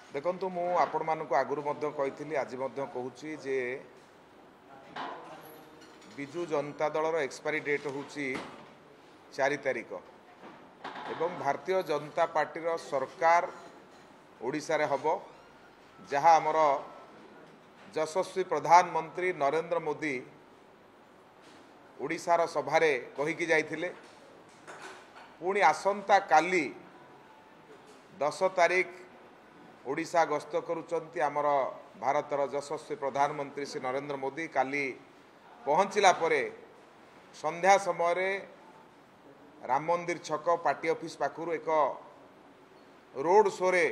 देखु मु आपण मानक आगुरी कही आज कहूँ जे विजु जनता दल एक्सपायरी डेट हूँ 4 तारिख एवं भारतीय जनता पार्टी सरकार ओडिशा रे हब जहाँ आमर यशस्वी प्रधानमंत्री नरेंद्र मोदी ओडिशार सभारे कहीकि जाइथिले पुणी आसंता काली 10 तारिख ओडिशा गस्त करुचंती आमर भारतर यशस्वी प्रधानमंत्री श्री नरेंद्र मोदी काली पहुँचला परे संध्या समय राम मंदिर छक पार्टी ऑफिस पाखुर एक रोड शो रे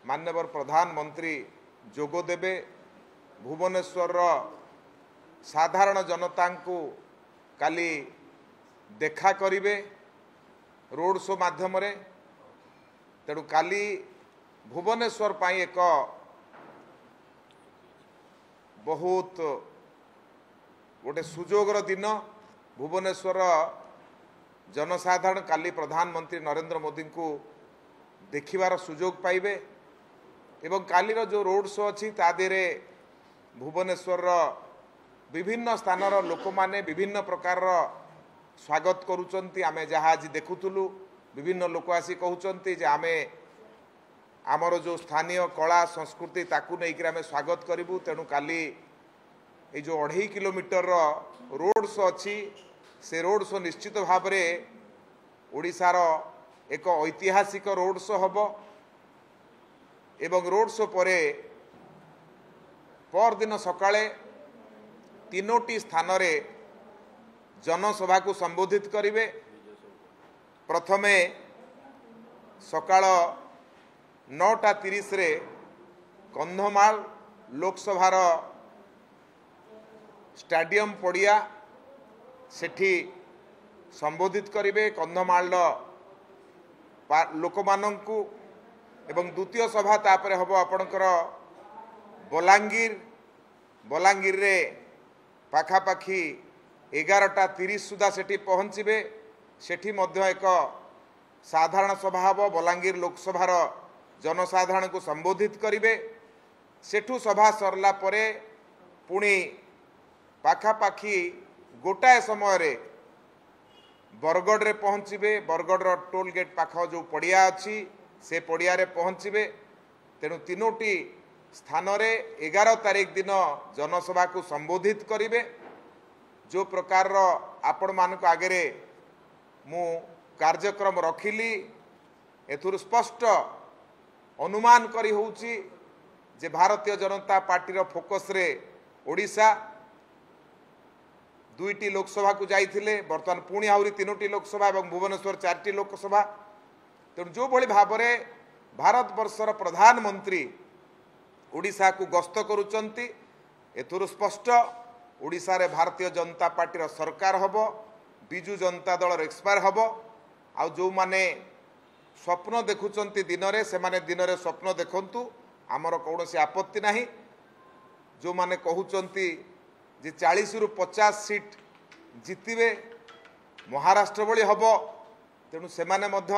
माननीय प्रधानमंत्री जोग देबे भुवनेश्वर साधारण जनता को काली देखा करिवे रोड शो माध्यम रे तेणु काली भुवनेश्वर पाई एक बहुत गोटे सुजोगर दिन भुवनेश्वर जनसाधारण काली प्रधानमंत्री नरेंद्र मोदी को देखिबार सुजोग पाइबे एवं कालीर जो रोड शो अच्छी तादेरे भुवनेश्वर विभिन्न स्थानर लोक माने विभिन्न प्रकार स्वागत करुचंती आमे जहाँ आज देखुथुलु विभिन्न लोक आसी कहउचंती जे आमे आमर जो स्थानीय कला संस्कृति ताकू नहीं आमे स्वागत करूँ तेणु काली ये जो 2.5 किलोमीटर रोड शो अच्छी से रोड शो निश्चित भाव में ओडिशार एक ऐतिहासिक रोड शो हब एवं रोड शो पर दिन सकाळे 3टी स्थान रे जनसभा को संबोधित करिवे। प्रथमे सकाळ 9:30 रे कंधमाल लोकसभार स्टेडियम पड़िया सेठी संबोधित करिवे कंधमाल लोक माननकु एवं द्वितीय सभा तापरे हबो आपणकर बलांगीर रे पाखापाखी 11:30 सुधा सेठी पहुँचे सेठी मध्य एक साधारण सभा हबो बलांगीर लोकसभार जनसाधारण को संबोधित करिवे सेठू सभा सरला परे पुणी पाखापाखी गोटाए समय रे बरगढ़ रे पहुँचे बरगढ़ टोल गेट पाख जो पड़िया अच्छी से पड़िया रे पहुँचे तेणु 3टी स्थान रे 11 तारिख दिन जनसभा को संबोधित करिवे। जो प्रकार आपण मानक आगे मु कार्यक्रम रखिली एथुर स्पष्ट अनुमान करी होउची जे भारतीय जनता पार्टी रो फोकस रे ओडिशा 2टी लोकसभा को जाइथिले बर्तमान पुणी आहुरी 3टी लोकसभा और भुवनेश्वर 4टी लोकसभा तेणु जो भली भाव में भारत वर्षर प्रधानमंत्री ओडिशा को गस्त करुचंती एथुर स्पष्ट ओडिशा रे भारतीय जनता पार्टी सरकार hub Biju Janata Dal expire hub आ जो माने स्वप्न देखुचंती दिन रे से माने दिन रे स्वप्न देखंतु आमर कौन सी आपत्ति नहीं। जो माने कहउचंती जे 40 रु 50 सीट जितिबे महाराष्ट्र भली हब तेणु से माने मध्य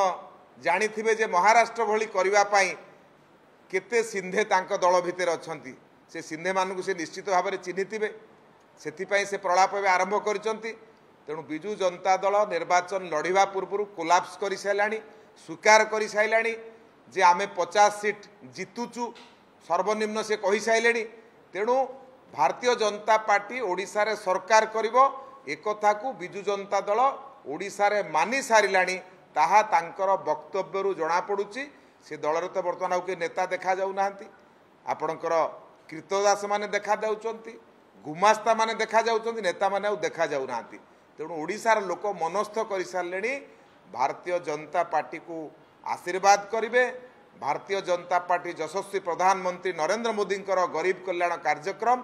जानिथिबे जे महाराष्ट्र भली करिवा पाई केते सिंधे तांक दल भितर अछंती से सिंधे मानकु से निश्चित भाव में चिन्हिथिबे सेथिपाई से प्रलाप आरंभ करिसंती। तेणु विजु जनता दल निर्वाचन लड़िबा पूर्व कोलाप्स करि साइलाणी स्वीकार करि साइलाणी जे आमे 50 सीट जितुचु सर्वनिम्न से कहि साइलेणी तेणु भारतीय जनता पार्टी ओडिशा रे सरकार करिवो एकथा को विजु जनता दल ओडिशा रे मानि सारिलाणी ताहा तांकर वक्तव्यरु जना पड़ुची। से दल रे तो बर्तमान के नेता देखा जाऊ नाहंती आपणकर कृतदास माने देखा जाउचंती गुमास्ता माने देखा जाउचंती नेता माने आउ देखा जाऊ नाहंती तेणु ओडिशार लोक मनस्थ कर सारे भारतीय जनता पार्टी को आशीर्वाद करिवे। भारतीय जनता पार्टी यशस्वी प्रधानमंत्री नरेंद्र मोदी गरीब कल्याण कार्यक्रम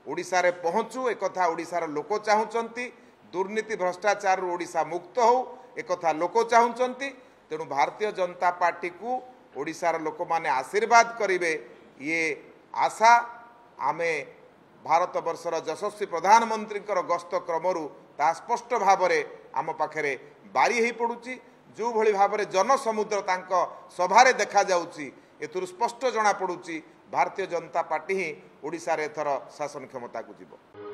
ओडिशा रे पहुँचू एकथा ओडिशार लोक चाहूचंती दुर्नीति भ्रष्टाचार ओडिशा मुक्त हो एकथा लोक चाहूचंती तेणु भारतीय जनता पार्टी को ओडिशार लोक माने आशीर्वाद करिवे ये आशा आमे भारत वर्षर यशस्वी प्रधानमंत्री गस्त क्रमरू ता स्पष्ट भाव में आम पाखे बारी हो पड़ुची जो भली भाव में जनसमुद्र तांको सभारे देखा जाउची एथुरु स्पष्ट जना पड़ुची भारतीय जनता पार्टी ही ओडिशा रे एथर शासन क्षमता को जीव।